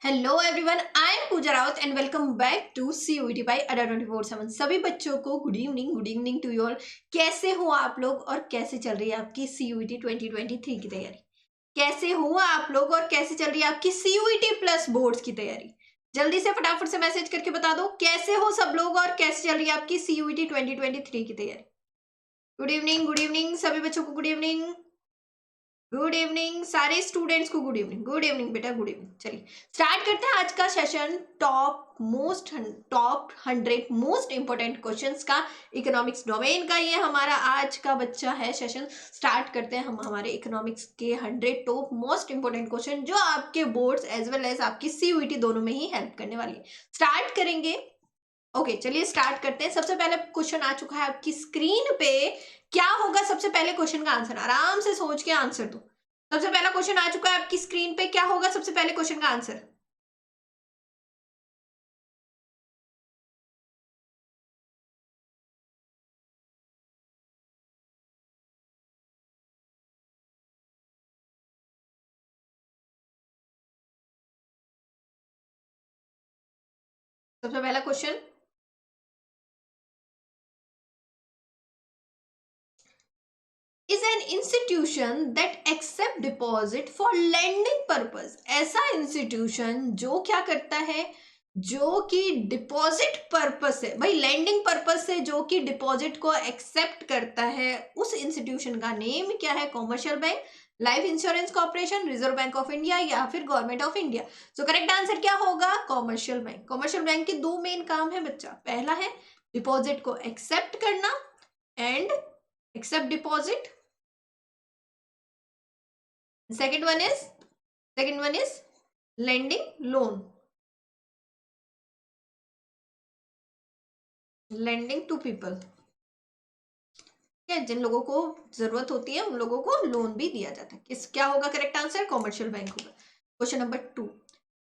Hello everyone, I am Pooja Rawat and welcome back to CUET by Adda 24/7। सभी बच्चों को good evening to you all. कैसे हो आप लोग और कैसे चल रही है आपकी CUET 2023 की तैयारी? कैसे हो आप लोग और कैसे चल रही है आपकी CUET प्लस बोर्ड्स की तैयारी? जल्दी से फटाफट से मैसेज करके बता दो कैसे हो सब लोग और कैसे चल रही है आपकी CUET 2023 की तैयारी। गुड इवनिंग सभी बच्चों को गुड इवनिंग। गुड इवनिंग सारे स्टूडेंट्स को गुड इवनिंग बेटा, गुड इवनिंग। चलिए स्टार्ट करते हैं आज का session. Top 100 most important questions का इकोनॉमिक्स डोमेन का ये हमारा आज का बच्चा है सेशन। स्टार्ट करते हैं हम हमारे इकोनॉमिक्स के 100 टॉप मोस्ट इंपोर्टेंट क्वेश्चन जो आपके बोर्ड्स एज वेल एज आपकी CUET दोनों में ही हेल्प करने वाली है। स्टार्ट करेंगे। ओके चलिए स्टार्ट करते हैं। सबसे पहले क्वेश्चन आ चुका है आपकी स्क्रीन पे। क्या होगा सबसे पहले क्वेश्चन का आंसर? आराम से सोच के आंसर दो। सबसे पहला क्वेश्चन आ चुका है आपकी स्क्रीन पे। क्या होगा सबसे पहले क्वेश्चन का आंसर? सबसे पहला question is an institution that accept deposit for lending purpose. ऐसा इंस्टीट्यूशन जो क्या करता है, जो कि डिपॉजिट पर्पज से, भाई लैंडिंग पर्पज से जो कि डिपॉजिट को एक्सेप्ट करता है, उस इंस्टीट्यूशन का नेम क्या है? Commercial bank, life insurance corporation, reserve bank of India या फिर government of India. So correct answer क्या होगा? Commercial bank. कॉमर्शियल बैंक के दो मेन काम है बच्चा। पहला है डिपॉजिट को एक्सेप्ट करना and accept deposit. Second one is lending loan, lending to people। क्या जिन लोगों को जरूरत होती है उन लोगों को लोन भी दिया जाता है। किस क्या होगा करेक्ट आंसर? कॉमर्शियल बैंक होगा। क्वेश्चन नंबर 2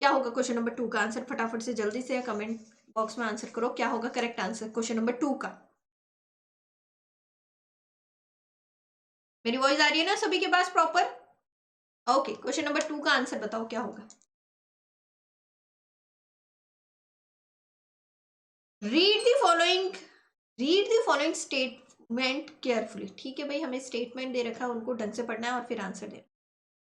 क्या होगा? क्वेश्चन नंबर 2 का आंसर फटाफट से जल्दी से कमेंट बॉक्स में आंसर करो। क्या होगा करेक्ट आंसर क्वेश्चन नंबर 2 का? मेरी वॉइस आ रही है ना सभी के पास प्रॉपर? ओके क्वेश्चन नंबर 2 का आंसर बताओ क्या होगा। Read the following read the following statement carefully. ठीक है भाई, हमें स्टेटमेंट दे रखा है, उनको ढंग से पढ़ना है और फिर आंसर देना।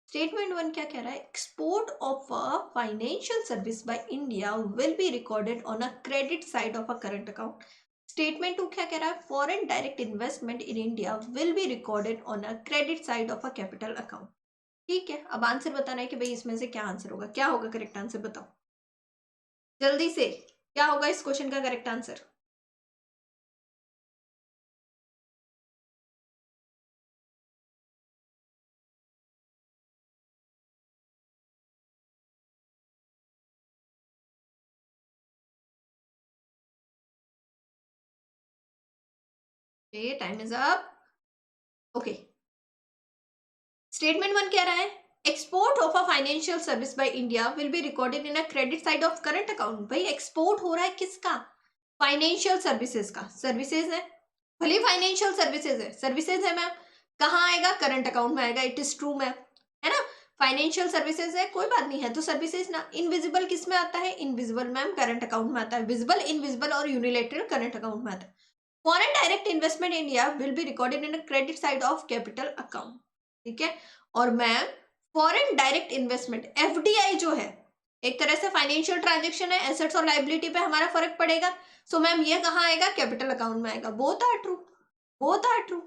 स्टेटमेंट 1 क्या कह रहा है? Export of a financial service by India will be recorded on a credit side of a current account. Statement 2 क्या कह रहा है? Foreign direct investment in India will be recorded on a credit side of a capital account. ठीक है, अब answer बताना है कि भाई इसमें से क्या आंसर होगा। क्या होगा करेक्ट आंसर बताओ जल्दी से। क्या होगा इस क्वेश्चन का correct answer? Time is up. Okay statement 1 कह रहा है export of a financial service by India will be recorded in a credit side of current account. भाई एक्सपोर्ट हो रहा है किसका? फाइनेंशियल सर्विसेज का। सर्विसेज है, भले फाइनेंशियल सर्विसेज है मैम। कहाँ आएगा? करंट अकाउंट में आएगा। इट इज ट्रू मैम, है ना। फाइनेंशियल सर्विसेज है, कोई बात नहीं है तो सर्विसेज ना। इनविजिबल किस में आता है? इनविजिबल मैम करंट अकाउंट में आता है। विजिबल, इनविजिबल और यूनिलेटरल करंट अकाउंट में आता है। Foreign direct investment India will be recorded in credit side of capital account. ठीक है, और ma'am foreign direct investment FDI जो है एक तरह से फाइनेंशियल ट्रांजेक्शन है, एसेट्स और लाइबिलिटी पे हमारा फर्क पड़ेगा। सो मैम ये कहाँ आएगा? कैपिटल अकाउंट में आएगा। Both are true, both are true,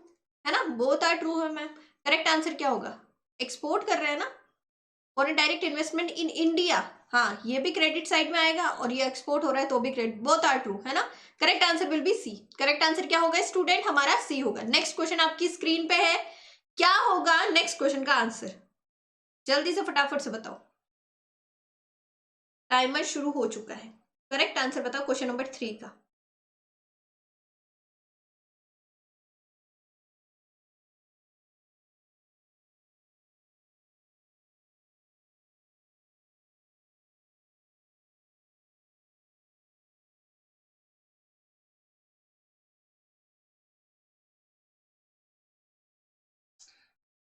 है ना। बोथ आर ट्रू है मैम। करेक्ट आंसर क्या होगा? एक्सपोर्ट कर रहे हैं ना, foreign direct investment in India. हाँ ये भी क्रेडिट साइड में आएगा और ये एक्सपोर्ट हो रहा है तो भी क्रेडिट। बोथ आर ट्रू, है ना। Correct answer will be C. Correct answer क्या होगा स्टूडेंट? हमारा सी होगा। नेक्स्ट क्वेश्चन आपकी स्क्रीन पे है। क्या होगा नेक्स्ट क्वेश्चन का आंसर? जल्दी से फटाफट से बताओ। टाइमर शुरू हो चुका है। करेक्ट आंसर बताओ क्वेश्चन नंबर 3 का।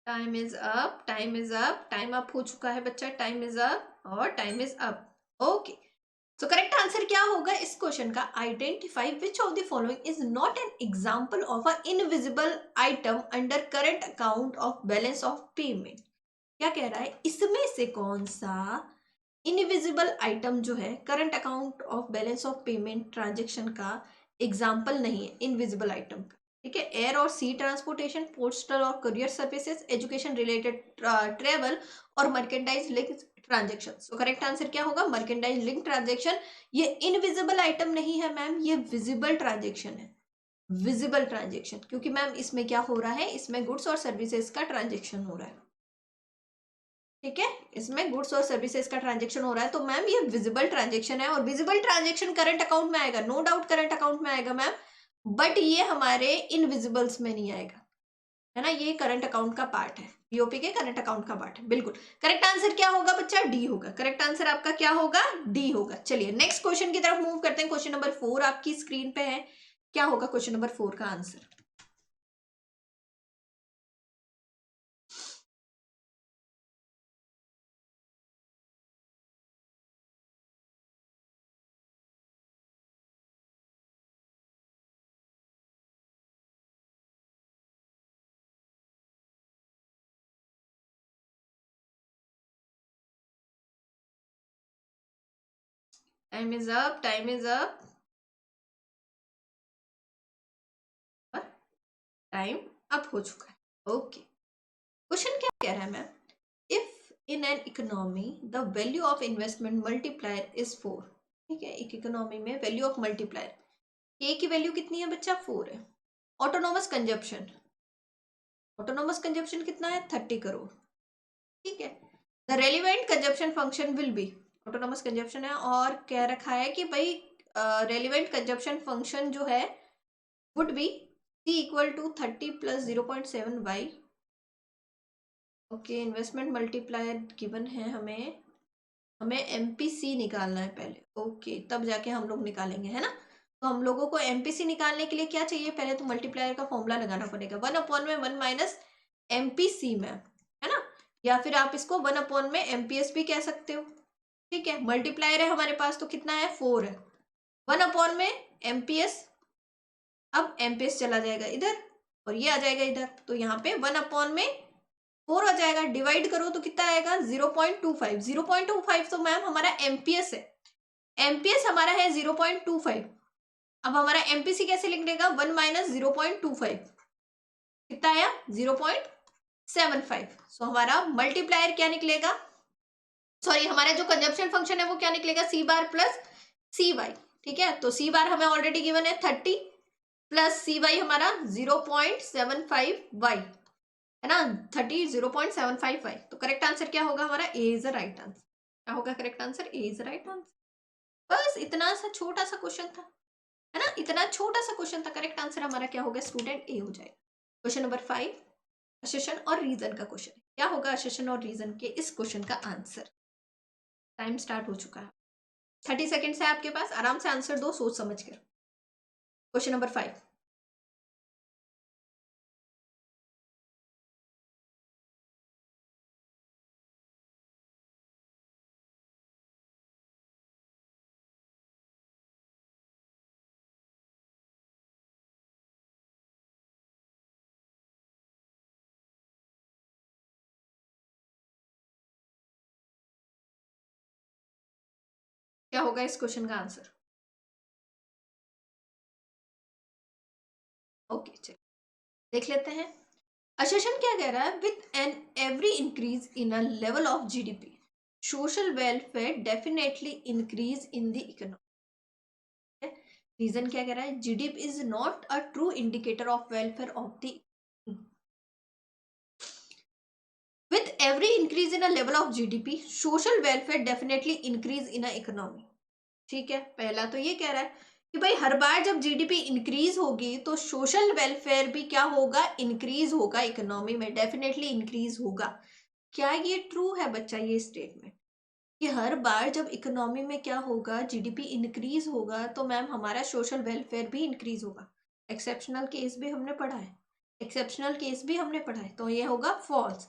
Time is up, time is up, time up हो चुका है बच्चा। टाइम इज अप और टाइम इज अप। ओके, तो करेक्ट आंसर क्या होगा इस क्वेश्चन का? Identify which of the following is not an example of a invisible item under current account of balance of payment. क्या कह रहा है, इसमें से कौन सा इनविजिबल आइटम जो है current account of balance of payment transaction का एग्जाम्पल नहीं है इनविजिबल आइटम का? ठीक है, एयर और सी ट्रांसपोर्टेशन, पोस्टल और courier services, education related travel और मर्केंडाइज लिंक ट्रांजेक्शन। तो करेक्ट आंसर क्या होगा? Merchandise link transaction. ये इनविजिबल आइटम नहीं है मैम, ये विजिबल ट्रांजेक्शन है, विजिबल ट्रांजेक्शन, क्योंकि मैम इसमें क्या हो रहा है, इसमें गुड्स और सर्विसेज का ट्रांजेक्शन हो रहा है। ठीक है, इसमें गुड्स और सर्विसेज का ट्रांजेक्शन हो रहा है, तो मैम ये विजिबल ट्रांजेक्शन है, और विजिबल ट्रांजेक्शन करंट अकाउंट में आएगा, नो डाउट करंट अकाउंट में आएगा मैम, बट ये हमारे इनविजिबल्स में नहीं आएगा, है ना, ये करंट अकाउंट का पार्ट है, पीओपी के करंट अकाउंट का पार्ट है। बिल्कुल करेक्ट आंसर क्या होगा बच्चा? डी होगा। करेक्ट आंसर आपका क्या होगा? डी होगा। चलिए नेक्स्ट क्वेश्चन की तरफ मूव करते हैं। क्वेश्चन नंबर 4 आपकी स्क्रीन पे है। क्या होगा क्वेश्चन नंबर 4 का answer? Time is up, time is up, time up हो चुका है। ओके, क्वेश्चन क्या कह रहा है ma'am? If in an economy the value of investment multiplier is 4। ठीक है, एक इकोनॉमी में वैल्यू ऑफ मल्टीप्लायर, ए की वैल्यू कितनी है बच्चा? 4 है। ऑटोनोमस कंजप्शन, ऑटोनोमस कंजप्शन कितना है? 30 करोड़। ठीक है, the relevant consumption function will be, autonomous consumption है और कह रखा है कि भाई रेलिवेंट कंजप्शन फंक्शन जो है would be C equal to 30 plus 0.7 y। Okay, investment multiplier given है हमें, हमें एमपीसी निकालना है पहले। ओके, तब जाके हम लोग निकालेंगे, है ना। तो हम लोगों को एमपीसी निकालने के लिए क्या चाहिए? पहले तो मल्टीप्लायर का फॉर्मूला लगाना पड़ेगा, 1/1 माइनस एमपीसी में, है ना, या फिर आप इसको 1/, में एमपीएस भी कह सकते हो। ठीक है, मल्टीप्लायर है हमारे पास तो कितना है? 4 है। 1/, में एमपीएस, अब एमपीएस चला जाएगा इधर और ये आ जाएगा इधर, तो यहाँ पे 1/, में 4 आ जाएगा, डिवाइड करो तो कितना आएगा? 0.25। 0.25 तो मैम हमारा एमपीएस है, एमपीएस हमारा है 0.25। अब हमारा एमपीसी कैसे लिख देगा? 1 माइनस 0.25, कितना आया? 0.75। सो हमारा मल्टीप्लायर क्या निकलेगा, सॉरी हमारा जो कंजप्शन फंक्शन है वो क्या निकलेगा? सी बार प्लस सी वाई। ठीक है, तो सी बार हमें ऑलरेडी गिवन है 30 प्लस सी वाई हमारा 0.75y, है ना, 30 0.75y। तो करेक्ट आंसर क्या होगा हमारा? ए इज द राइट आंसर। क्या होगा correct answer? A is the right answer. बस इतना सा छोटा सा क्वेश्चन था, है ना, इतना छोटा सा क्वेश्चन था। करेक्ट आंसर हमारा क्या होगा स्टूडेंट? ए हो जाएगा। क्वेश्चन नंबर 5 असर्शन और रीजन का क्वेश्चन है। क्या होगा असर्शन और रीजन के इस क्वेश्चन का आंसर? टाइम स्टार्ट हो चुका है, 30 सेकेंड्स है आपके पास, आराम से आंसर दो सोच समझ कर। क्वेश्चन नंबर 5, क्या होगा इस क्वेश्चन का आंसर? ओके चलिए देख लेते हैं। असर्शन क्या कह रहा है? With an every increase in a level of GDP social welfare definitely increase in the economy. Reason क्या कह रहा है? GDP is not a true indicator of welfare of the, with every increase in a level of GDP social welfare definitely increase in a economy। ठीक है, पहला तो ये कह रहा है कि भाई हर बार जब जीडीपी इंक्रीज होगी तो सोशल वेलफेयर भी क्या होगा? इंक्रीज होगा, इकोनॉमी में डेफिनेटली इंक्रीज होगा। क्या ये ट्रू है बच्चा ये स्टेटमेंट कि हर बार जब इकोनॉमी में क्या होगा? जीडीपी इंक्रीज होगा तो मैम हमारा सोशल वेलफेयर भी इंक्रीज होगा? एक्सेप्शनल केस भी हमने पढ़ा है, एक्सेप्शनल केस भी हमने पढ़ा है, तो ये होगा false.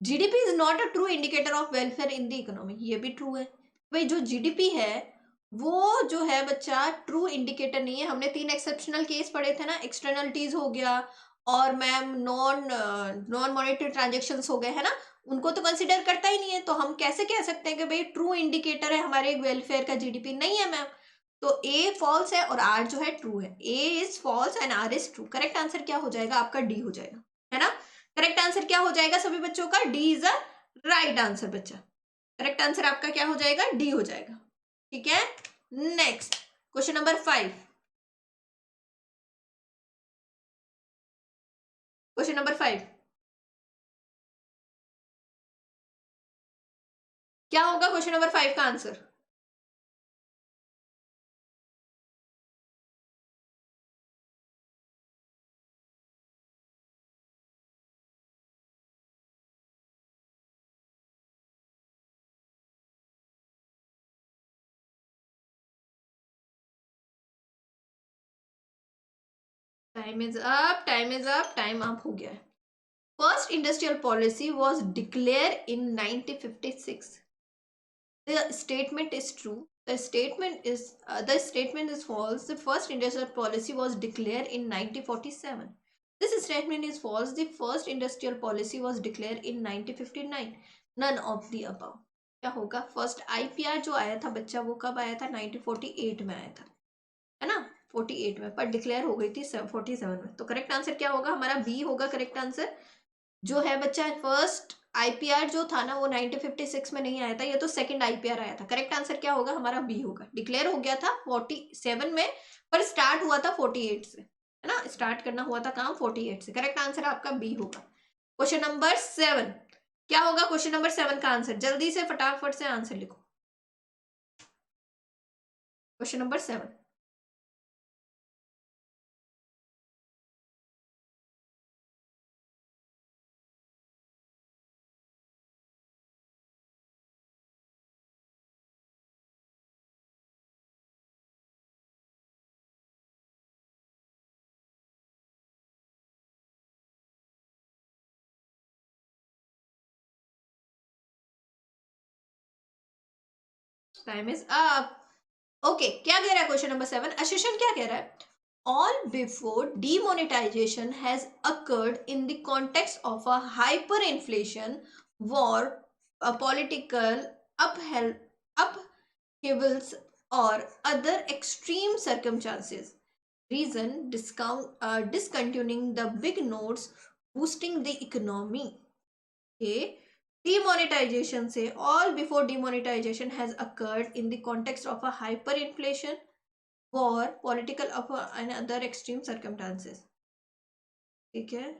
GDP is not a true indicator of welfare in the economy, ये भी ट्रू है। भाई जो जीडीपी है वो जो है बच्चा ट्रू इंडिकेटर नहीं है। हमने 3 एक्सेप्शनल केस पढ़े थे ना, एक्सटर्नलिटीज हो गया और मैम नॉन मॉनेटरी ट्रांजेक्शन्स हो गए, है ना, उनको तो कंसिडर करता ही नहीं है। तो हम कैसे कह सकते हैं कि भाई ट्रू इंडिकेटर है हमारे वेलफेयर का जीडीपी? नहीं है मैम। तो ए फॉल्स है और आर जो है ट्रू है। A is false and R is true. Correct answer क्या हो जाएगा आपका? डी हो जाएगा, है ना। करेक्ट आंसर क्या हो जाएगा सभी बच्चों का? D is a right answer बच्चा। करेक्ट आंसर आपका क्या हो जाएगा? डी हो जाएगा। ठीक है, next question number 5। Question number 5 क्या होगा? क्वेश्चन नंबर 5 का answer time is up, time is up, time up हो गया है। First industrial policy was declare in 1956। The statement is true. The statement is false. The first industrial policy was declared in 1947. This statement is false. The first industrial policy was declared in 1959. None of the above. क्या होगा? First IPR जो आया था बच्चा वो कब आया था? 1948 में आया था, है ना, 48 में, पर डिक्लेयर हो गई थी 47 में। तो करेक्ट आंसर क्या होगा हमारा? बी होगा करेक्ट आंसर। जो है बच्चा फर्स्ट आईपीआर जो था ना वो 1956 में नहीं आया था, ये तो सेकंड आईपीआर आया था। करेक्ट आंसर क्या होगा हमारा? बी होगा। डिक्लेयर हो गया था 47 में पर स्टार्ट हुआ था 48 से, है ना, स्टार्ट करना हुआ था काम 48 से। करेक्ट आंसर आपका बी होगा। क्वेश्चन नंबर 7 क्या होगा? क्वेश्चन नंबर 7 का आंसर जल्दी से फटाफट से आंसर लिखो। Question number 7 time is up. Okay, क्या कह रहा है क्वेश्चन नंबर 7? अशिशन क्या कह रहा है? All before demonetization has occurred in the context of a hyperinflation, war, a political upheavals, or other extreme circumstances. Reason discontinuing the big notes, boosting the economy. Okay. Demonetization से all before demonetization has occurred in the context of a hyperinflation, war, political and other extreme circumstances. ठीक है,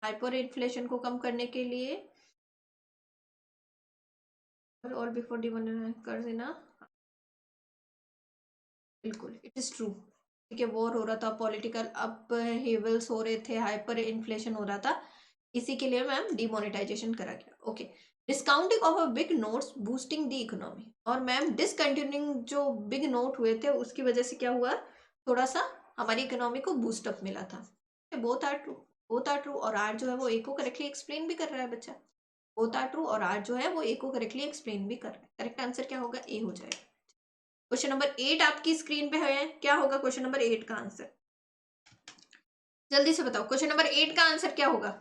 hyper inflation को कम करने के लिए और before demonetisation कर देना, बिल्कुल इट इज ट्रू। ठीक है, वॉर हो रहा था, पॉलिटिकल अपहेवल्स हो रहे थे, हाइपर इन्फ्लेशन हो रहा था, इसी के लिए मैम डिमोनेटाइजेशन करा गया। Okay, discounting of a big notes boosting the economy. और मैम डिसकंटिन्यूइंग जो बिग नोट हुए थे उसकी वजह से क्या हुआ? थोड़ा सा हमारी इकोनॉमी को बूस्टअप मिला था। Both are true, both are true. और आर जो है वो ए को करेक्टली एक्सप्लेन भी कर रहा है बच्चा। बोथ आर ट्रू और आर जो है वो ए को करेक्टली एक्सप्लेन भी कर रहा है। करेक्ट आंसर क्या होगा? ए हो जाएगा। क्वेश्चन नंबर 8 आपकी स्क्रीन पे है, क्या होगा क्वेश्चन नंबर 8 का आंसर? जल्दी से बताओ, क्वेश्चन नंबर 8 का आंसर क्या होगा?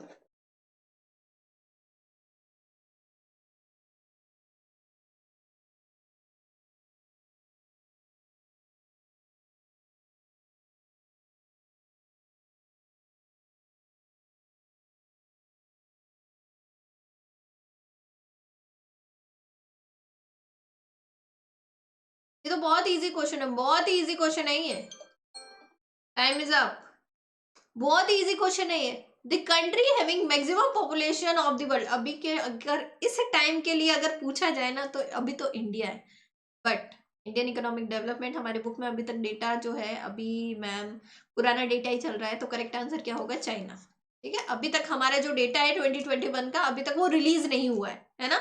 ये तो बहुत इजी क्वेश्चन है, बहुत ही इजी क्वेश्चन है ये। Time is up. बहुत इजी क्वेश्चन है ये। The country having maximum population of the world. अभी के अगर इस टाइम के लिए अगर पूछा जाए ना तो अभी तो इंडिया है, बट इंडियन इकोनॉमिक डेवलपमेंट हमारे बुक में अभी तक डेटा जो है अभी मैम पुराना डेटा ही चल रहा है। तो करेक्ट आंसर क्या होगा? चाइना। ठीक है, अभी तक हमारा जो डेटा है 2021 का अभी तक वो रिलीज नहीं हुआ है ना।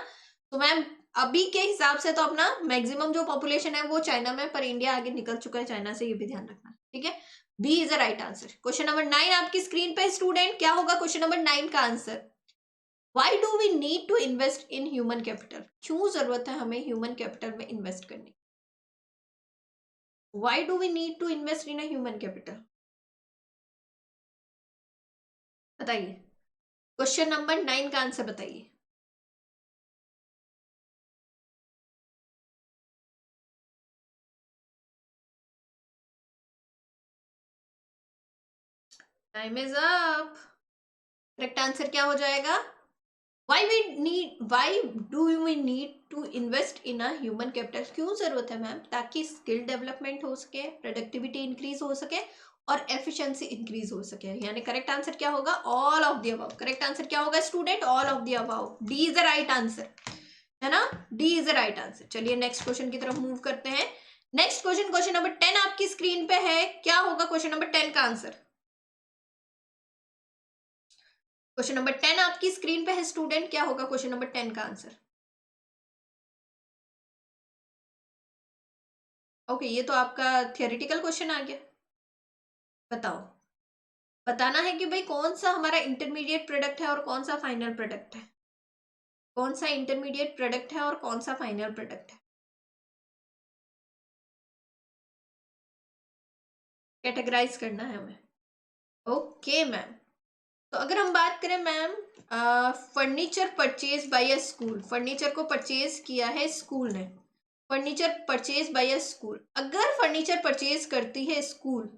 तो मैम अभी के हिसाब से तो अपना मैक्सिमम जो पॉपुलेशन है वो चाइना में, पर इंडिया आगे निकल चुका है चाइना से, ये भी ध्यान रखना। ठीक है, B is the right answer. Question number 9 आपकी स्क्रीन पे स्टूडेंट, क्या होगा क्वेश्चन नंबर 9 का answer? Why do we need to invest in human capital, क्यों जरूरत है हमें ह्यूमन कैपिटल में इन्वेस्ट करने? Why do we need to invest in a human capital? बताइए, क्वेश्चन नंबर 9 का आंसर बताइए। Time is up. Correct answer क्या हो जाएगा? Why do we need to invest in a human capital, क्यों जरूरत है मैम? ताकि स्किल डेवलपमेंट हो सके, प्रोडक्टिविटी इंक्रीज हो सके और एफिशिएंसी इंक्रीज हो सके। यानी करेक्ट आंसर क्या होगा? All of the above. Correct answer क्या होगा student? All of the above. D is the right answer, है ना? D is the right answer. चलिए नेक्स्ट क्वेश्चन की तरफ मूव करते हैं। नेक्स्ट क्वेश्चन, क्वेश्चन नंबर 10 आपकी स्क्रीन पे है। क्या होगा क्वेश्चन नंबर 10 का आंसर? क्वेश्चन नंबर 10 आपकी स्क्रीन पे है स्टूडेंट, क्या होगा क्वेश्चन नंबर 10 का आंसर? ओके, ये तो आपका थियोरेटिकल क्वेश्चन आ गया। बताओ, बताना है कि भाई कौन सा हमारा इंटरमीडिएट प्रोडक्ट है और कौन सा फाइनल प्रोडक्ट है। कौन सा इंटरमीडिएट प्रोडक्ट है और कौन सा फाइनल प्रोडक्ट है? कैटेगराइज करना है हमें। ओके मैम, तो अगर हम बात करें ma'am, furniture purchase by a school, furniture को परचेज किया है स्कूल ने। Furniture purchase by a school, अगर फर्नीचर परचेज करती है स्कूल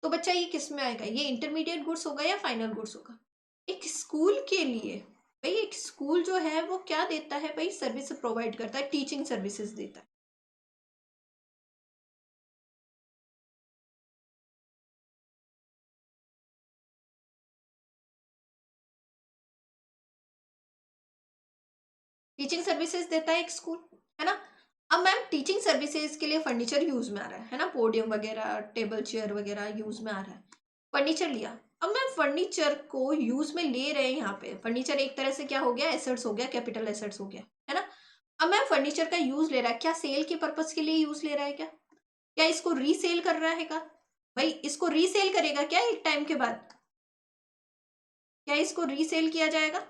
तो बच्चा ये किस में आएगा? ये इंटरमीडिएट गुड्स होगा या फाइनल गुड्स होगा? एक स्कूल के लिए भाई, एक स्कूल जो है वो क्या देता है भाई? सर्विस प्रोवाइड करता है, टीचिंग सर्विसेज देता है। टीचिंग सर्विसेज देता है एक स्कूल, है ना? अब मैम टीचिंग सर्विसेज के लिए फर्नीचर यूज में आ रहा है ना? पोडियम वगैरह, टेबल चेयर वगैरह यूज में आ रहा है। फर्नीचर लिया, अब मैम फर्नीचर को यूज में ले रहे हैं। यहाँ पे फर्नीचर एक तरह से क्या हो गया? एसेट्स हो गया, कैपिटल एसेट्स हो गया, है ना? अब मैम फर्नीचर का यूज ले रहा है, क्या सेल के पर्पज के लिए यूज ले रहा है? क्या इसको रीसेल कर रहा है? भाई इसको रीसेल करेगा क्या एक टाइम के बाद? क्या इसको रीसेल किया जाएगा?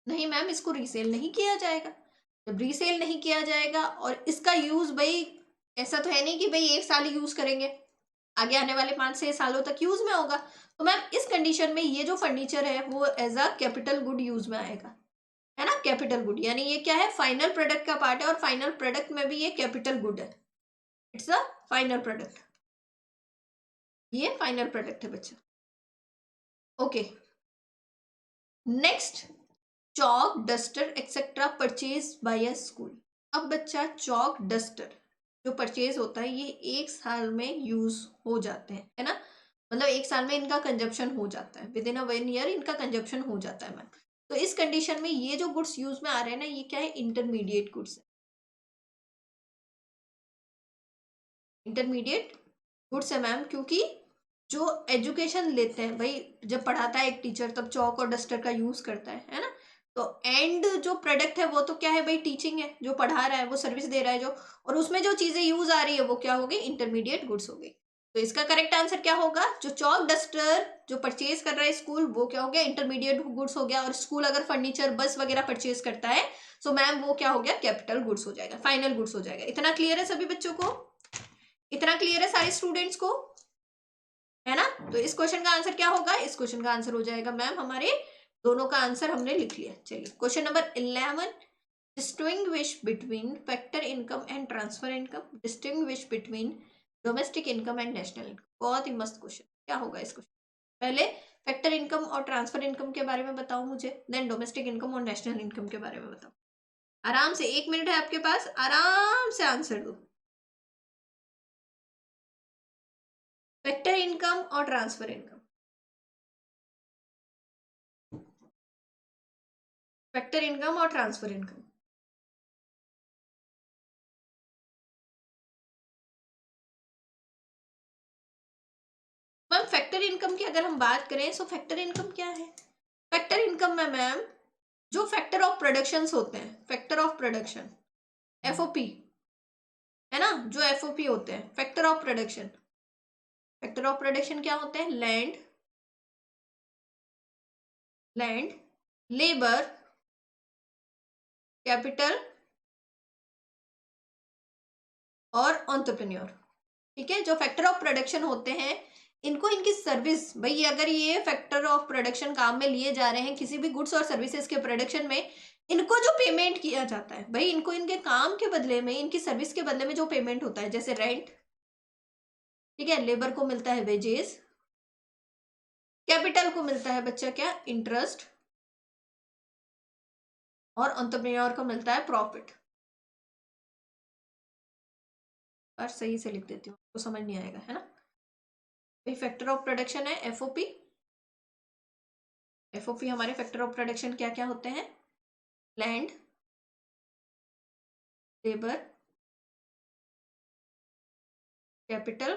नहीं मैम, इसको रीसेल नहीं किया जाएगा। जब रीसेल नहीं किया जाएगा और इसका यूज भाई, ऐसा तो है नहीं कि भाई 1 साल ही यूज करेंगे, आगे आने वाले 5 से 6 सालों तक यूज में होगा। तो मैम इस कंडीशन में ये जो फर्नीचर है वो as a capital good use में आएगा, है ना? कैपिटल गुड, यानी ये क्या है? फाइनल प्रोडक्ट का पार्ट है और फाइनल प्रोडक्ट में भी ये कैपिटल गुड है। इट्स अ फाइनल प्रोडक्ट, ये फाइनल प्रोडक्ट है बच्चा। Okay, next, Chowk duster etcetera purchase by a school. अब बच्चा चौक डस्टर जो परचेज होता है ये 1 साल में यूज हो जाते हैं, है ना? मतलब 1 साल में इनका कंजप्शन हो जाता है, विद इन अ 1 ईयर इनका कंजप्शन हो जाता है मैम। तो इस कंडीशन में ये जो गुड्स यूज में आ रहे हैं ना, ये क्या है? इंटरमीडिएट गुड्स है। इंटरमीडिएट गुड्स है मैम, क्योंकि जो एजुकेशन लेते हैं भाई, जब पढ़ाता है एक टीचर तब चौक और डस्टर का यूज करता है ना? तो एंड जो प्रोडक्ट है वो तो क्या है भाई? टीचिंग है, जो पढ़ा रहा है वो सर्विस दे रहा है जो, और उसमें जो चीजें यूज आ रही है वो क्या हो गई? इंटरमीडिएट गुड्स हो गई। तो इसका करेक्ट आंसर क्या होगा? जो चौक डस्टर जो परचेज कर रहा है स्कूल वो क्या हो गया? इंटरमीडिएट गुड्स हो गया। और स्कूल अगर फर्नीचर बस वगैरह परचेज करता है तो मैम वो क्या हो गया? कैपिटल गुड्स हो जाएगा, फाइनल गुड्स हो जाएगा। इतना क्लियर है सभी बच्चों को? इतना क्लियर है सारे स्टूडेंट्स को, है ना? तो इस क्वेश्चन का आंसर क्या होगा? इस क्वेश्चन का आंसर हो जाएगा मैम, हमारे दोनों का आंसर हमने लिख लिया। चलिए question number 11, distinguish between factor income and transfer income, distinguish between domestic income and national income. बहुत ही मस्त क्वेश्चन, क्या होगा इस क्वेश्चन? पहले फैक्टर इनकम और ट्रांसफर इनकम के बारे में बताओ मुझे, देन डोमेस्टिक इनकम और नेशनल इनकम के बारे में बताओ। आराम से 1 मिनट है आपके पास, आराम से आंसर दो। फैक्टर इनकम और ट्रांसफर इनकम, फैक्टर इनकम और transfer income. Ma'am factor income की अगर हम बात करें तो फैक्टर इनकम क्या है? फैक्टर इनकम में मैम जो फैक्टर ऑफ प्रोडक्शन होते हैं, फैक्टर ऑफ प्रोडक्शन, एफओपी, है ना? जो एफओपी होते हैं, factor of production, factor of production क्या होते हैं? लैंड, लैंड, लेबर, कैपिटल और एंटरप्रेन्योर। ठीक है, जो फैक्टर ऑफ प्रोडक्शन होते हैं इनको इनकी सर्विस, भाई अगर ये फैक्टर ऑफ प्रोडक्शन काम में लिए जा रहे हैं किसी भी गुड्स और सर्विसेज के प्रोडक्शन में, इनको जो पेमेंट किया जाता है भाई, इनको इनके काम के बदले में, इनकी सर्विस के बदले में जो पेमेंट होता है, जैसे रेंट, ठीक है, लेबर को मिलता है वेजेस, कैपिटल को मिलता है बच्चा क्या, इंटरेस्ट, और एंटरप्रेन्योर को मिलता है प्रॉफिट। और सही से लिख देती हूँ तो समझ नहीं आएगा, है ना। भाई फैक्टर ऑफ प्रोडक्शन है एफओपी। एफओपी हमारे फैक्टर ऑफ प्रोडक्शन क्या क्या होते हैं, land, labour, capital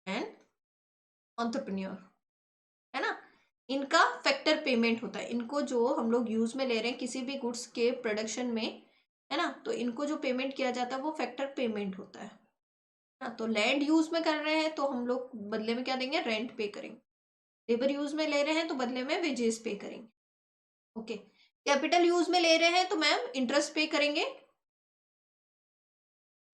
and entrepreneur, है ना। इनका फैक्टर पेमेंट होता है, इनको जो हम लोग यूज में ले रहे हैं किसी भी गुड्स के प्रोडक्शन में, है ना, तो इनको जो पेमेंट किया जाता है वो फैक्टर पेमेंट होता है ना। तो लैंड यूज में कर रहे हैं तो हम लोग बदले में क्या देंगे, रेंट पे करेंगे। लेबर यूज में ले रहे हैं तो बदले में वेजेस पे करेंगे। ओके, कैपिटल यूज में ले रहे हैं तो मैम इंटरेस्ट पे करेंगे,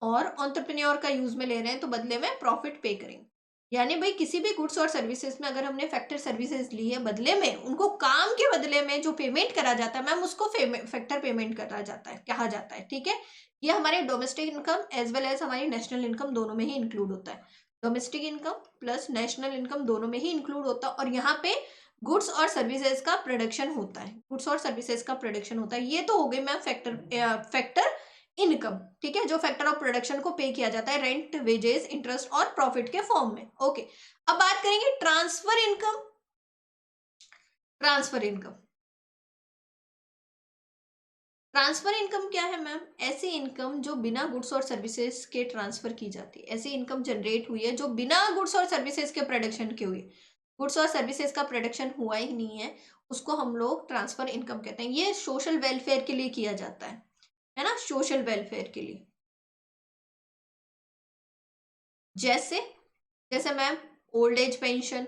और एंटरप्रेन्योर का यूज में ले रहे हैं तो बदले में प्रॉफिट पे करेंगे। यानी भाई किसी भी गुड्स और सर्विसेज में अगर हमने फैक्टर सर्विसेज ली है, बदले में उनको काम के बदले में जो पेमेंट करा जाता है मैम, उसको फैक्टर पेमेंट करा जाता है, कहा जाता है। ठीक है, ये हमारे domestic income as well as हमारी नेशनल इनकम दोनों में ही इंक्लूड होता है। Domestic income plus national income दोनों में ही इंक्लूड होता है, और यहाँ पे गुड्स और सर्विसेज का प्रोडक्शन होता है, गुड्स और सर्विसेज का प्रोडक्शन होता है। ये तो हो गई मैम फैक्टर इनकम। ठीक है, जो फैक्टर ऑफ प्रोडक्शन को पे किया जाता है रेंट, वेजेस, इंटरेस्ट और प्रॉफिट के फॉर्म में। ओके, अब बात करेंगे transfer income. Transfer income, transfer income क्या है मैम, ऐसी इनकम जो बिना गुड्स और सर्विसेज के ट्रांसफर की जाती है। ऐसी इनकम जनरेट हुई है जो बिना गुड्स और सर्विसेज के प्रोडक्शन के हुई, गुड्स और सर्विसेज का प्रोडक्शन हुआ ही नहीं है, उसको हम लोग ट्रांसफर इनकम कहते हैं। ये सोशल वेलफेयर के लिए किया जाता है ना, सोशल वेलफेयर के लिए। जैसे जैसे ma'am old age pension,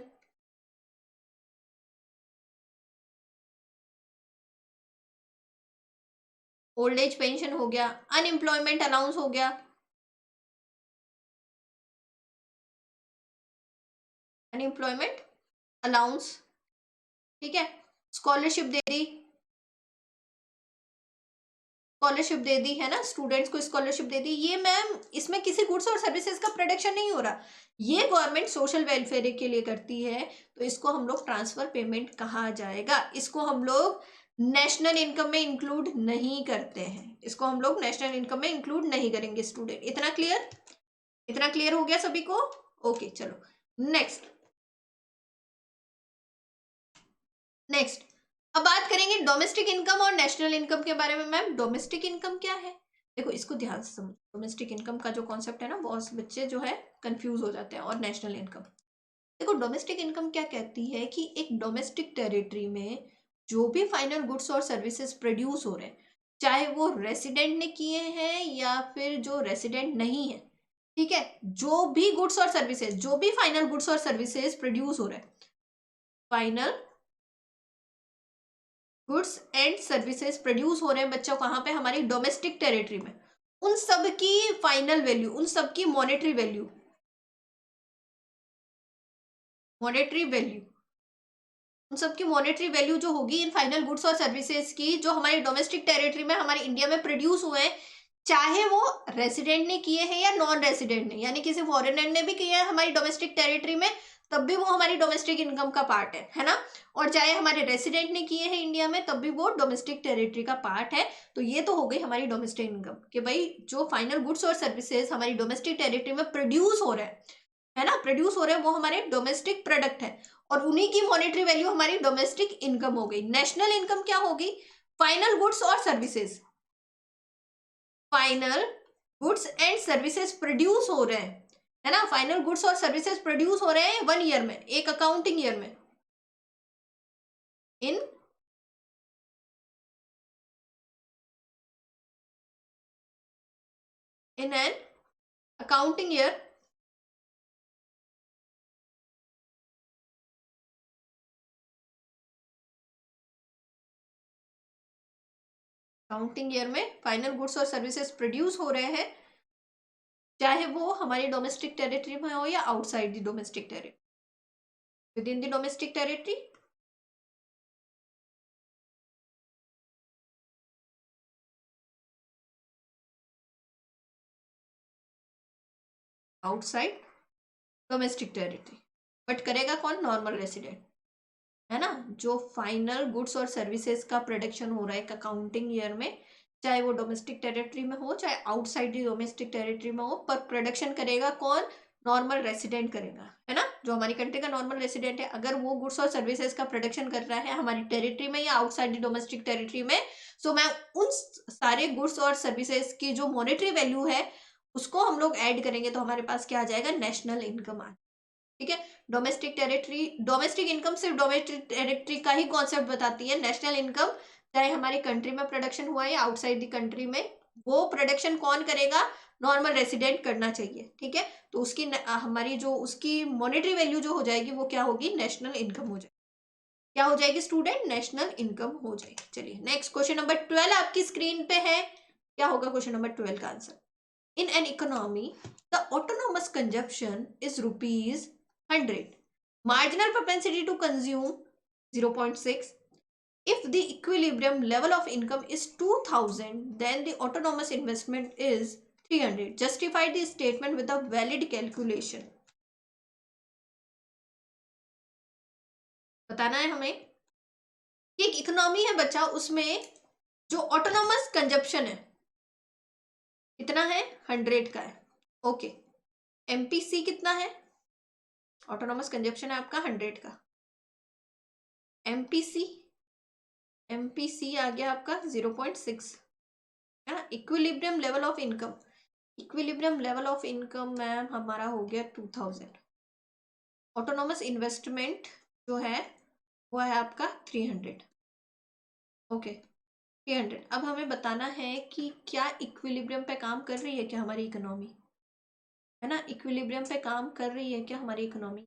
old age pension हो गया, अनएम्प्लॉयमेंट अलाउंस हो गया, अनएम्प्लॉयमेंट अलाउंस, ठीक है, स्कॉलरशिप दे दी, स्कॉलरशिप दे दी, है ना, स्टूडेंट्स को स्कॉलरशिप दे दी। ये मैम इसमें किसी गुड्स और सर्विसेज का प्रोडक्शन नहीं हो रहा, ये गवर्नमेंट सोशल वेलफेयर के लिए करती है, तो इसको हम लोग ट्रांसफर पेमेंट कहा जाएगा। इसको हम लोग नेशनल इनकम में इंक्लूड नहीं करते हैं, इसको हम लोग नेशनल इनकम में इंक्लूड नहीं करेंगे स्टूडेंट। इतना क्लियर, इतना क्लियर हो गया सभी को। ओके चलो नेक्स्ट, नेक्स्ट अब बात करेंगे डोमेस्टिक इनकम और नेशनल इनकम के बारे में। मैम डोमेस्टिक इनकम क्या है, देखो इसको ध्यान से समझो। डोमेस्टिक इनकम का जो कॉन्सेप्ट है ना, बहुत से बच्चे जो है कंफ्यूज हो जाते हैं। और नेशनल इनकम, देखो डोमेस्टिक इनकम क्या कहती है कि एक डोमेस्टिक टेरिटरी में जो भी फाइनल गुड्स और सर्विसेज प्रोड्यूस हो रहे हैं, चाहे वो रेसिडेंट ने किए हैं या फिर जो रेसिडेंट नहीं है, ठीक है, जो भी गुड्स और सर्विसेज, जो भी फाइनल गुड्स और सर्विसेज प्रोड्यूस हो रहे हैं, final goods and services produce हो रहे हैं बच्चों कहाँ पे, हमारी डोमेस्टिक टेरिटरी में, उन सब की फाइनल वैल्यू, उन सब की मॉनेटरी वैल्यू, मॉनेटरी वैल्यू, उन सब की मॉनेटरी वैल्यू जो होगी इन फाइनल गुड्स और सर्विसेज की, जो हमारी डोमेस्टिक टेरिटरी में हमारे इंडिया में प्रोड्यूस हुए हैं, चाहे वो रेसिडेंट ने किए हैं या नॉन रेसिडेंट ने, यानी किसी फॉरेनर ने भी किया है हमारी डोमेस्टिक टेरिटरी में, तब भी वो हमारी डोमेस्टिक इनकम का पार्ट है ना। और चाहे हमारे रेसिडेंट ने किए हैं इंडिया में, तब भी वो डोमेस्टिक टेरिटरी का पार्ट है। तो ये तो हो गई हमारी डोमेस्टिक इनकम, कि भाई जो फाइनल गुड्स और सर्विसेज हमारी डोमेस्टिक टेरिटरी में प्रोड्यूस हो रहे हैं, है ना, प्रोड्यूस हो रहे हैं, वो हमारे डोमेस्टिक प्रोडक्ट है, और उन्हीं की मॉनेटरी वैल्यू हमारी डोमेस्टिक इनकम हो गई। नेशनल इनकम क्या होगी, फाइनल गुड्स और services, final goods and services produce हो रहे हैं, है ना, फाइनल गुड्स और सर्विसेज प्रोड्यूस हो रहे हैं 1 ईयर में, एक अकाउंटिंग ईयर में, in in an accounting year, counting year में फाइनल गुड्स और सर्विसेज प्रोड्यूस हो रहे हैं, चाहे वो हमारी डोमेस्टिक टेरिटरी में हो या outside the domestic territory, with in the domestic territory, outside domestic territory, but करेगा कौन? नॉर्मल रेसिडेंट, है ना, जो फाइनल गुड्स और सर्विसेज का प्रोडक्शन हो रहा है अकाउंटिंग ईयर में, चाहे वो डोमेस्टिक टेरिटरी में हो चाहे आउटसाइड द डोमेस्टिक टेरिटरी में हो, पर प्रोडक्शन करेगा कौन? नॉर्मल रेसिडेंट करेगा, है ना, जो हमारी कंट्री का नॉर्मल रेसिडेंट है। अगर वो गुड्स और सर्विसेज का प्रोडक्शन कर रहा है हमारी टेरिटरी में या आउटसाइड द डोमेस्टिक टेरिटरी में, सो मैं उन सारे गुड्स और सर्विसेज की जो मॉनेटरी वैल्यू है उसको हम लोग ऐड करेंगे तो हमारे पास क्या आ जाएगा? नेशनल इनकम आ, ठीक है। डोमेस्टिक टेरिटरी, डोमेस्टिक इनकम सिर्फ डोमेस्टिक टेरिटरी का ही कॉन्सेप्ट बताती है। नेशनल इनकम चाहे हमारी कंट्री में प्रोडक्शन हुआ है या आउटसाइड द कंट्री में, वो प्रोडक्शन कौन करेगा? नॉर्मल रेसिडेंट करना चाहिए, ठीक है। तो उसकी हमारी जो उसकी मॉनेटरी वैल्यू जो हो जाएगी वो क्या होगी? नेशनल इनकम हो जाएगी। क्या हो जाएगी स्टूडेंट? नेशनल इनकम हो जाएगी। चलिए नेक्स्ट क्वेश्चन नंबर 12 आपकी स्क्रीन पे है। क्या होगा क्वेश्चन नंबर 12 का answer? In an economy, the autonomous consumption is rupees 100. Marginal propensity to consume 0.6. If the equilibrium level of income is 2000, then the autonomous investment is 300. Justify the statement with a valid calculation. बताना है हमें कि एक economy है बच्चा, उसमें जो autonomous consumption है कितना है? 100 का है। ओके, एमपीसी कितना है? ऑटोनॉमस कंजप्शन है आपका 100 का। एमपीसी, एमपीसी आ गया आपका 0.6, है ना। Equilibrium level of income, equilibrium level of income ma'am हमारा हो गया 2000। ऑटोनॉमस इन्वेस्टमेंट जो है वो है आपका 300। ओके, 300। अब हमें बताना है कि क्या इक्विलिब्रियम पे काम कर रही है क्या हमारी इकोनॉमी, है ना। इक्विलिब्रियम पे काम कर रही है क्या हमारी इकोनॉमी,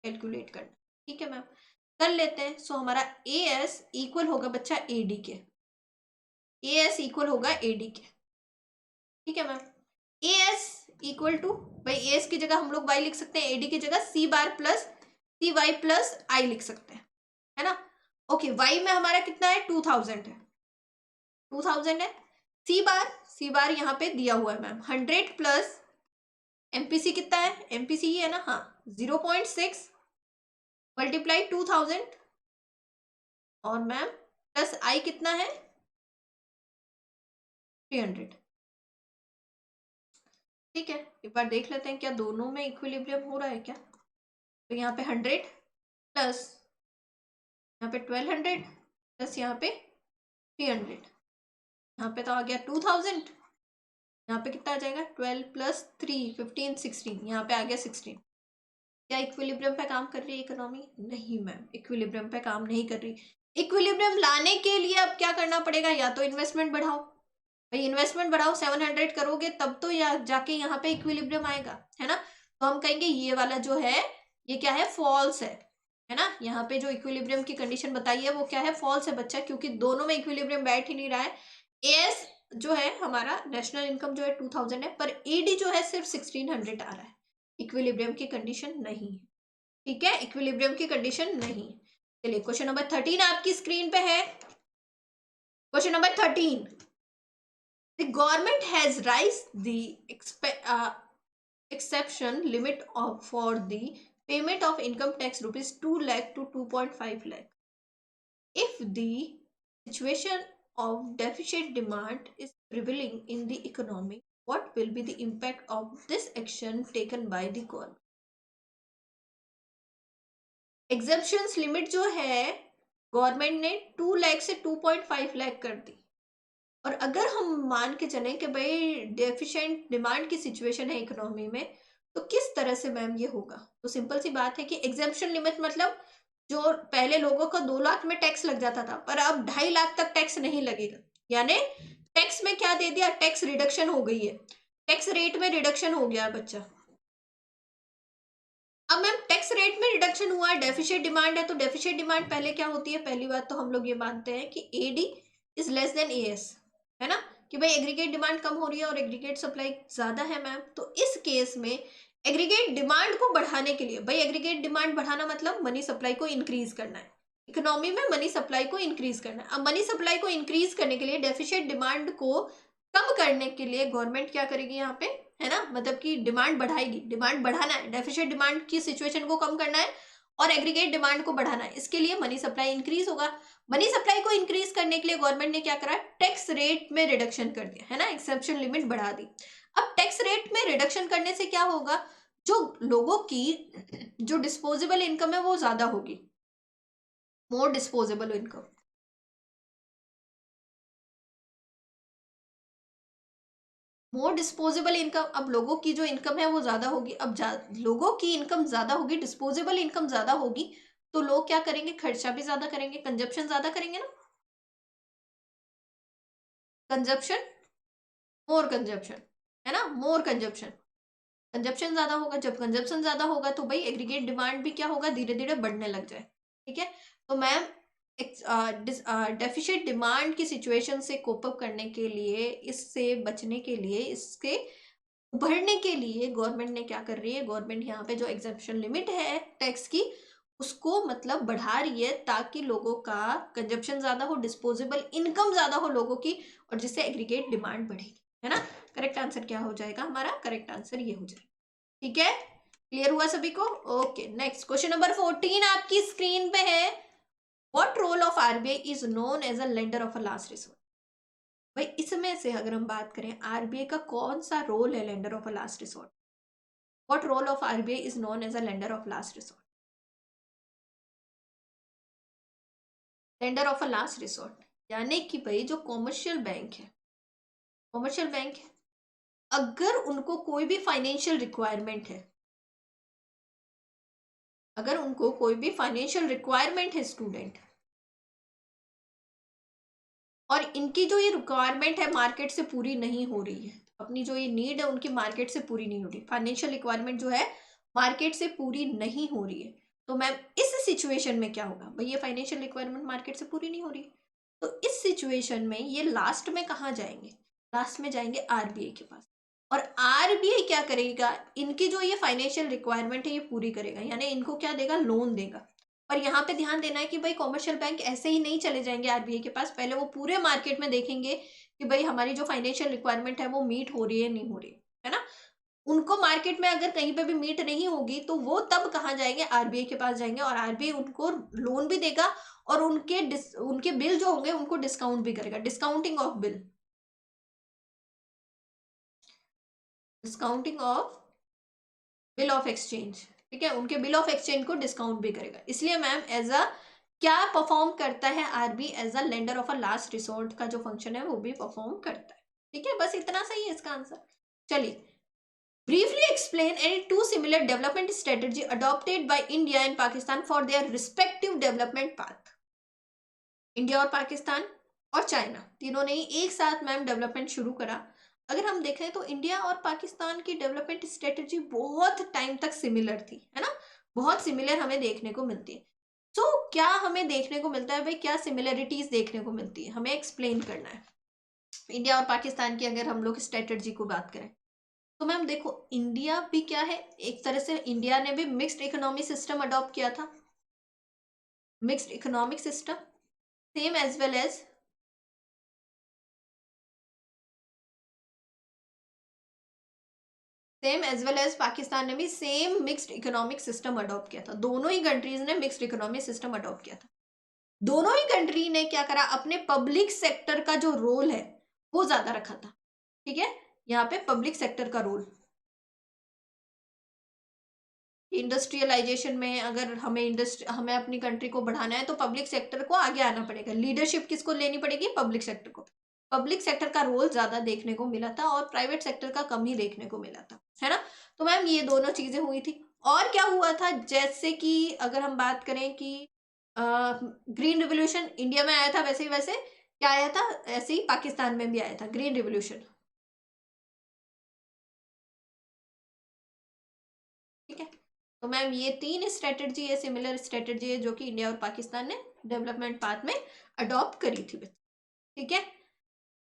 कैलकुलेट करना, ठीक है मैम, कर लेते हैं। सो हमारा ए एस इक्वल होगा बच्चा ए डी के, ए एस इक्वल होगा ए डी के, ठीक है ma'am. A S equal to, भाई ए एस की जगह हम लोग वाई लिख सकते हैं, ए डी की जगह सी बार प्लस सी वाई प्लस आई लिख सकते हैं, है ना। ओके, वाई में हमारा कितना है? 2000 है, 2000 है। सी बार, सी बार यहाँ पे दिया हुआ है मैम 100 प्लस एमपीसी कितना है? एमपीसी ही है ना, हाँ, 0.6 मल्टीप्लाई 2000 और मैम प्लस आई कितना है? 300, ठीक है। एक बार देख लेते हैं क्या दोनों में इक्विलिब्रियम हो रहा है क्या। तो यहाँ पे 100 प्लस यहाँ पे 1200 प्लस यहाँ पे 300, यहाँ पे तो आ गया 2000, यहाँ पे कितना आ जाएगा? 12 प्लस 3 15 16, यहाँ पे आ गया 16। क्या इक्विलिब्रियम पे काम कर रही है इकोनॉमी? नहीं मैम, इक्विलिब्रियम पे काम नहीं कर रही। इक्विलिब्रियम लाने के लिए अब क्या करना पड़ेगा? या तो इन्वेस्टमेंट बढ़ाओ, भाई इन्वेस्टमेंट बढ़ाओ, 700 करोगे तब तो या जाके यहाँ पे इक्विलिब्रियम आएगा, है ना। तो हम कहेंगे ये वाला जो है ये क्या है? फॉल्स है ना। यहाँ पे जो इक्विलिब्रियम की कंडीशन बताई है वो क्या है? फॉल्स है बच्चा, क्योंकि दोनों में इक्विलिब्रियम बैठ ही नहीं रहा है। एएस जो है हमारा नेशनल इनकम जो है 2000 है, पर ईडी जो है सिर्फ 1600 आ रहा है, इक्विलिब्रियम की कंडीशन नहीं है, ठीक है, इक्विलिब्रियम की कंडीशन नहीं। चलिए क्वेश्चन नंबर 13 आपकी स्क्रीन पे है। Question number 13, the government has raised the exception limit for the payment of income tax rupees 2 lakh to 2.5 lakh. If the situation of deficit demand is prevailing in the economy, what will be the impact of this action taken by the government? Exemptions limit जो है government ने 2 लाख से 2.5 लाख कर दी, और अगर हम मान के चले कि भाई डेफिशिएंट डिमांड की सिचुएशन है इकोनॉमी में, तो किस तरह से मैम ये होगा? तो सिंपल सी बात है कि एग्जेम्पशन लिमिट मतलब जो पहले लोगों को 2 लाख में टैक्स लग जाता था, पर अब 2.5 लाख तक टैक्स नहीं लगेगा। यानी टैक्स में क्या दे दिया? टैक्स रिडक्शन हो गई है, टैक्स रेट में रिडक्शन हो गया बच्चा। अब मैम टैक्स रेट में रिडक्शन हुआ है, डेफिशिएंट डिमांड है, तो डेफिशिएंट डिमांड पहले क्या होती है? पहली बात तो हम लोग ये मानते हैं कि AD is less than AS, है ना, कि भाई एग्रीगेट डिमांड कम हो रही है और एग्रीगेट सप्लाई ज्यादा है मैम, तो इस केस में एग्रीगेट डिमांड को बढ़ाने के लिए, भाई एग्रीगेट डिमांड बढ़ाना मतलब मनी सप्लाई को इंक्रीज करना है, इकोनॉमी में मनी सप्लाई को इंक्रीज करना है। अब मनी सप्लाई को इंक्रीज करने के लिए, डेफिशिएट डिमांड को कम करने के लिए गवर्नमेंट क्या करेगी यहाँ पे, है ना, मतलब कि डिमांड बढ़ाएगी, डिमांड बढ़ाना है, डेफिशिएट डिमांड की सिचुएशन को कम करना है और एग्रीगेट डिमांड को बढ़ाना है, इसके लिए मनी सप्लाई इंक्रीज होगा। मनी सप्लाई को इंक्रीज करने के लिए गवर्नमेंट ने क्या करा, टैक्स रेट में रिडक्शन कर दिया, है ना, एक्सेप्शन लिमिट बढ़ा दी। अब टैक्स रेट में रिडक्शन करने से क्या होगा, जो लोगों की जो डिस्पोजेबल इनकम है वो ज्यादा होगी, मोर डिस्पोजेबल इनकम, मोर डिस्पोजेबल इनकम, अब लोगों की जो इनकम है वो ज्यादा होगी, अब लोगों की इनकम ज्यादा होगी, डिस्पोजेबल इनकम ज्यादा होगी, तो लोग क्या करेंगे, खर्चा भी ज्यादा करेंगे, कंजप्शन ज्यादा करेंगे ना, कंजप्शन, मोर कंजप्शन, है ना, मोर कंजप्शन, कंजप्शन ज्यादा होगा, जब कंजप्शन ज्यादा होगा तो भाई एग्रीगेट डिमांड भी क्या होगा, धीरे धीरे बढ़ने लग जाए। ठीक है, तो मैम डेफिशिएट डिमांड की सिचुएशन से कोप अप करने के लिए, इससे बचने के लिए, इसके उभरने के लिए गवर्नमेंट ने क्या कर रही है, गवर्नमेंट यहाँ पे जो एग्जेम्पशन लिमिट है टैक्स की उसको मतलब बढ़ा रही है, ताकि लोगों का कंजप्शन ज्यादा हो, डिस्पोजेबल इनकम ज्यादा हो लोगों की, और जिससे एग्रीगेट डिमांड बढ़ेगी, है ना। करेक्ट आंसर क्या हो जाएगा हमारा, करेक्ट आंसर ये हो जाएगा। ठीक है, क्लियर हुआ सभी को। ओके, नेक्स्ट क्वेश्चन नंबर 14 आपकी स्क्रीन पे है। What role of RBI is known as a lender of a last resort. भाई इसमें से अगर हम बात करें आरबीआई का कौन सा रोल है lender of a last resort, what role of RBI is known as a lender of last resort, lender of a last resort, यानी कि भाई जो कॉमर्शियल बैंक है, कॉमर्शियल बैंक है, अगर उनको कोई भी फाइनेंशियल रिक्वायरमेंट है, अगर उनको कोई भी फाइनेंशियल रिक्वायरमेंट है स्टूडेंट, और इनकी जो ये रिक्वायरमेंट है मार्केट से पूरी नहीं हो रही है, अपनी जो ये नीड है उनकी मार्केट से पूरी नहीं हो रही, फाइनेंशियल रिक्वायरमेंट जो है मार्केट से पूरी नहीं हो रही है, तो मैम इस सिचुएशन में क्या होगा, भाई ये फाइनेंशियल रिक्वायरमेंट मार्केट से पूरी नहीं हो रही, तो इस सिचुएशन में ये लास्ट में कहाँ जाएंगे, लास्ट में जाएंगे आरबीआई के पास, और आरबीआई क्या करेगा, इनकी जो ये फाइनेंशियल रिक्वायरमेंट है ये पूरी करेगा, यानी इनको क्या देगा, लोन देगा। और यहाँ पे ध्यान देना है कि भाई कॉमर्शियल बैंक ऐसे ही नहीं चले जाएंगे आरबीआई के पास, पहले वो पूरे मार्केट में देखेंगे कि भाई हमारी जो फाइनेंशियल रिक्वायरमेंट है वो मीट हो रही है नहीं हो रही है ना, उनको मार्केट में अगर कहीं पे भी मीट नहीं होगी तो वो तब कहाँ जाएंगे, आरबीआई के पास जाएंगे, और आरबीआई उनको लोन भी देगा, और उनके बिल जो होंगे उनको डिस्काउंट भी करेगा, discounting of bill, discounting of bill of exchange. ठीक है, उनके बिल ऑफ एक्सचेंज को डिस्काउंट भी करेगा, इसलिए मैम एज अ क्या परफॉर्म करता है RB, as a lender of a last resort का जो फंक्शन है वो भी परफॉर्म करता है। ठीक है, बस इतना सही है इसका आंसर। चलिए, briefly explain any two similar development strategy adopted by India and Pakistan for their respective development path। India और पाकिस्तान और चाइना तीनों ने ही एक साथ मैम डेवलपमेंट शुरू करा। अगर हम देखें तो इंडिया और पाकिस्तान की डेवलपमेंट स्ट्रेटजी बहुत टाइम तक सिमिलर थी, है ना, बहुत सिमिलर हमें देखने को मिलती है। तो क्या हमें देखने को मिलता है भाई, क्या सिमिलरिटीज देखने को मिलती है, हमें एक्सप्लेन करना है। इंडिया और पाकिस्तान की अगर हम लोग स्ट्रेटजी को बात करें तो मैम देखो, इंडिया भी क्या है, एक तरह से इंडिया ने भी मिक्स्ड इकोनॉमी सिस्टम अडॉप्ट किया था, mixed economic system, same as well as, same as well as Pakistan ने भी same mixed economic system adopt किया था, दोनों ही कंट्रीज ने मिक्स्ड इकोनॉमिक सिस्टम अडॉप्ट किया था। दोनों ही कंट्री ने क्या करा, अपने पब्लिक सेक्टर का जो रोल है वो ज्यादा रखा था। ठीक है, यहाँ पे पब्लिक सेक्टर का रोल, इंडस्ट्रियलाइजेशन में अगर हमें अपनी कंट्री को बढ़ाना है तो पब्लिक सेक्टर को आगे आना पड़ेगा, लीडरशिप किसको लेनी पड़ेगी, पब्लिक सेक्टर को। पब्लिक सेक्टर का रोल ज्यादा देखने को मिला था और प्राइवेट सेक्टर का कम ही देखने को मिला था, है ना। तो मैम ये दोनों चीजें हुई थी। और क्या हुआ था, जैसे कि अगर हम बात करें कि ग्रीन रिवोल्यूशन इंडिया में आया था, वैसे ही वैसे क्या आया था, ऐसे ही पाकिस्तान में भी आया था ग्रीन रिवोल्यूशन। ठीक है, तो मैम ये तीन स्ट्रेटजी है, सिमिलर स्ट्रेटजी है जो कि इंडिया और पाकिस्तान ने डेवलपमेंट पाथ में अडॉप्ट करी थी। ठीक है।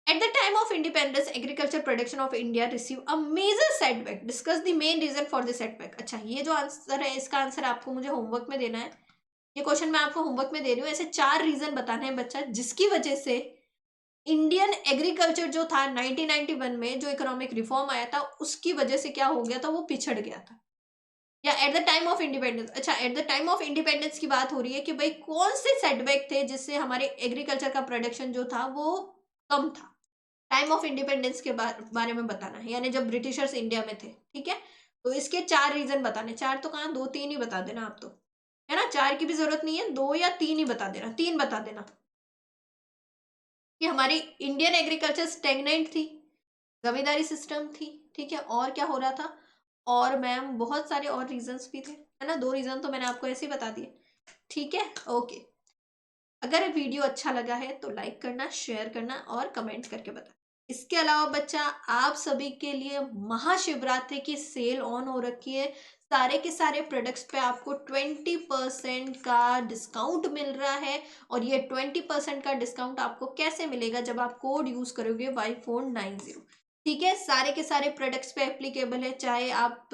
At the time of independence, agriculture production of India received a major setback. Discuss the main reason for the setback. अच्छा, ये जो आंसर है इसका आंसर आपको मुझे होमवर्क में देना है। ये क्वेश्चन मैं आपको होमवर्क में दे रही हूँ। ऐसे 4 रीजन बताने हैं बच्चा, जिसकी वजह से इंडियन एग्रीकल्चर जो था 1991 में जो इकोनॉमिक रिफॉर्म आया था, उसकी वजह से क्या हो गया था, वो पिछड़ गया था। या at the time of independence. अच्छा, at the time of independence की बात हो रही है कि भाई कौन से सेटबैक थे जिससे हमारे एग्रीकल्चर का प्रोडक्शन जो था वो कम था। टाइम ऑफ इंडिपेंडेंस के बारे में बताना है, यानी जब ब्रिटिशर्स इंडिया में थे। ठीक है, तो इसके 4 रीजन बताने। 4 तो कहाँ, 2-3 ही बता देना आप तो, है ना। 4 की भी जरूरत नहीं है, 2 या 3 ही बता देना। 3 बता देना कि हमारी इंडियन एग्रीकल्चर स्टेगनेंट थी, जमींदारी सिस्टम थी। ठीक है, और क्या हो रहा था, और मैम बहुत सारे और रीजंस भी थे, है ना। 2 रीजन तो मैंने आपको ऐसे ही बता दिए। ठीक है, ओके। अगर वीडियो अच्छा लगा है तो लाइक करना, शेयर करना और कमेंट करके बताना। इसके अलावा बच्चा, आप सभी के लिए महाशिवरात्रि की सेल ऑन हो रखी है। सारे के सारे प्रोडक्ट्स पे आपको 20% का डिस्काउंट मिल रहा है। और ये 20% का डिस्काउंट आपको कैसे मिलेगा, जब आप कोड यूज करोगे Y490। ठीक है, सारे के सारे प्रोडक्ट्स पे एप्लीकेबल है, चाहे आप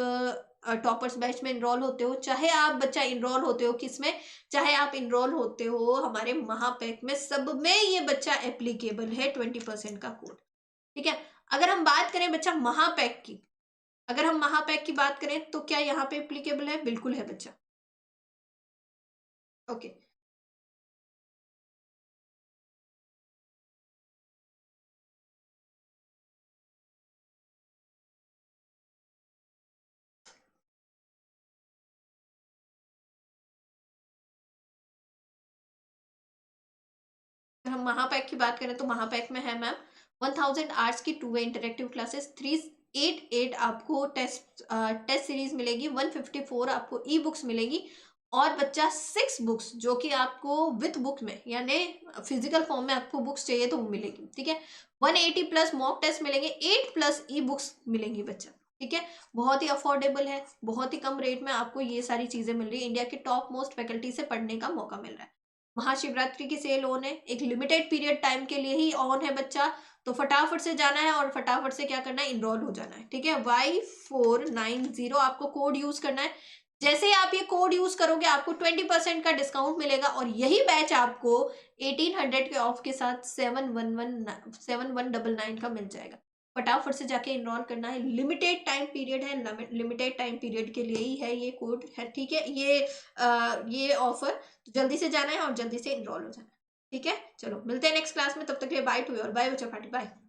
टॉपर्स बैच में इनरोल होते हो, चाहे आप बच्चा इनरोल होते हो किसमें, चाहे आप इनरोल होते हो हमारे महापैक में, सब में ये बच्चा एप्लीकेबल है 20% का कोड। ठीक है, अगर हम बात करें बच्चा महापैक की, अगर हम महापैक की बात करें तो क्या यहाँ पे एप्लीकेबल है, बिल्कुल है बच्चा। ओके, अगर हम महापैक की बात करें तो महापैक में है मैम 1000 आवर्स की 2 वे इंटरेक्टिव क्लासेस, 388 आपको टेस्ट सीरीज मिलेगी, 154 आपको ई बुक्स मिलेगी, और बच्चा 6 बुक्स जो कि आपको विथ बुक में, यानी फिजिकल फॉर्म में आपको बुक्स चाहिए तो वो मिलेगी। ठीक है, 180 प्लस मॉक टेस्ट मिलेंगे, 8 प्लस ई बुक्स मिलेंगी बच्चा। ठीक है, बहुत ही अफोर्डेबल है, बहुत ही कम रेट में आपको ये सारी चीजें मिल रही है। इंडिया की टॉप मोस्ट फैकल्टी से पढ़ने का मौका मिल रहा है। महाशिवरात्रि की सेल ऑन है, एक लिमिटेड पीरियड टाइम के लिए ही ऑन है बच्चा। तो फटाफट से जाना है और फटाफट से क्या करना है, इनरोल हो जाना है। ठीक है, Y490 आपको कोड यूज करना है। जैसे ही आप ये कोड यूज करोगे आपको 20% का डिस्काउंट मिलेगा, और यही बैच आपको 1800 के ऑफ के साथ 7199 का मिल जाएगा। फटाफट से जाके इनरोल करना है, लिमिटेड टाइम पीरियड है, लिमिटेड टाइम पीरियड के लिए ही है ये कोड है। ठीक है, ये ऑफर, तो जल्दी से जाना है और जल्दी से इनरोल हो जाना है। ठीक है, चलो मिलते हैं नेक्स्ट क्लास में, तब तक के लिए बाय टू, और बाय बच्चा, बाय।